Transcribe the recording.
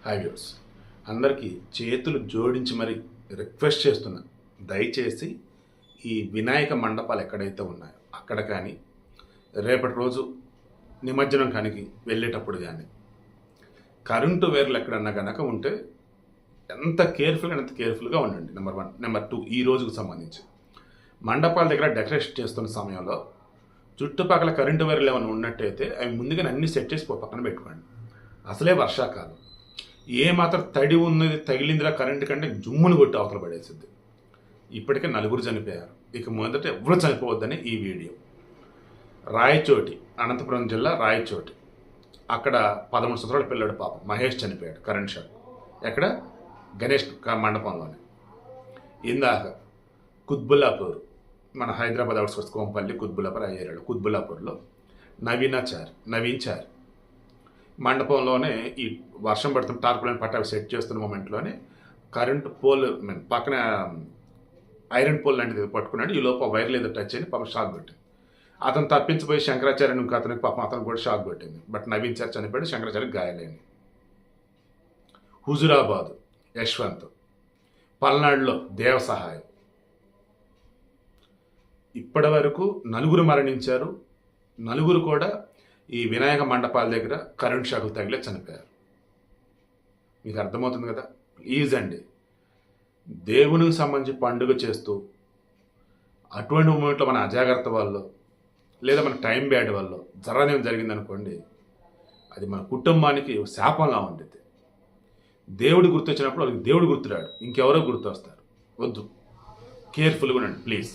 Hi views అందరికీ చేతులు జోడించి మరి రిక్వెస్ట్ చేస్తున్నా, దయచేసి ఈ వినాయక మండపాలు ఎక్కడైతే ఉన్నాయో అక్కడ కానీ రేపటి రోజు నిమజ్జనం కానికి వెళ్ళేటప్పుడు కానీ కరెంటు వేర్లు ఎక్కడన్నా కనుక ఉంటే ఎంత కేర్ఫుల్గా ఉండండి. నెంబర్ 1. నెంబర్ 2, ఈ రోజుకు సంబంధించి మండపాల దగ్గర డెకరేషన్ చేస్తున్న సమయంలో చుట్టుపక్కల కరెంటు వేర్లు ఏమైనా ఉన్నట్టయితే అవి ముందుగానే అన్ని సెట్ చేసి పక్కన పెట్టుకోండి. అసలే వర్షాకాలం, ఏ మాత్రం తడి ఉన్నది తగిలిందిరా కరెంటు కంటే జుమ్మును కొట్టి అవతల పడేసింది. ఇప్పటికే 4 చనిపోయారు, ఇక మొదట ఎవరు చనిపోవద్దని ఈ వీడియో. రాయచోటి, అనంతపురం జిల్లా రాయచోటి, అక్కడ 13 సంవత్సరాల పిల్లడు పాపం మహేష్ చనిపోయాడు కరెంట్ షాక్. ఎక్కడ? గణేష్ మండపంలోనే. ఇందాక కుత్బుల్లాపూర్, మన హైదరాబాద్ అవుట్స్కట్స్ కోంపల్లి కుత్బుల్లాపూర్ అయ్యారు. కుత్బుల్లాపూర్లో నవీన్ చార్ మండపంలోనే ఈ వర్షం పడుతున్న టార్పులైన్ పట్టావి సెట్ చేస్తున్న మూమెంట్లోనే కరెంటు పోల్ పక్కన ఐరన్ పోల్ లాంటిది పట్టుకున్నాడు. ఈ లోపల వైర్లు ఏదో టచ్ అయ్యి పాపం షాక్ కొట్టింది. అతను తప్పించిపోయి శంకరాచార్య ఇంకో అతనికి పాపం అతను కూడా షాక్ కొట్టింది. బట్ నవీన్ చార్ చనిపోయాడు, శంకరాచార్యకి గాయాలైంది. హుజురాబాద్ యశ్వంత్, పల్నాడులో దేవసహాయం, ఇప్పటి వరకు 4 మరణించారు. 4 కూడా ఈ వినాయక మండపాల దగ్గర కరెంట్ షాకులు తగిలే చనిపోయారు. మీకు అర్థమవుతుంది కదా? ప్లీజ్ అండి, దేవునికి సంబంధించి పండుగ చేస్తూ అటువంటి మూమెంట్లో మన అజాగ్రత్త వల్ల లేదా మన టైం బ్యాడ్ వల్ల జరగడం జరిగిందనుకోండి, అది మన కుటుంబానికి శాపంలా ఉండేది. దేవుడు గుర్తొచ్చినప్పుడు వాళ్ళకి దేవుడు గుర్తురాడు, ఇంకెవరో గుర్తొస్తారు. వద్దు, కేర్ఫుల్గా ఉండండి ప్లీజ్.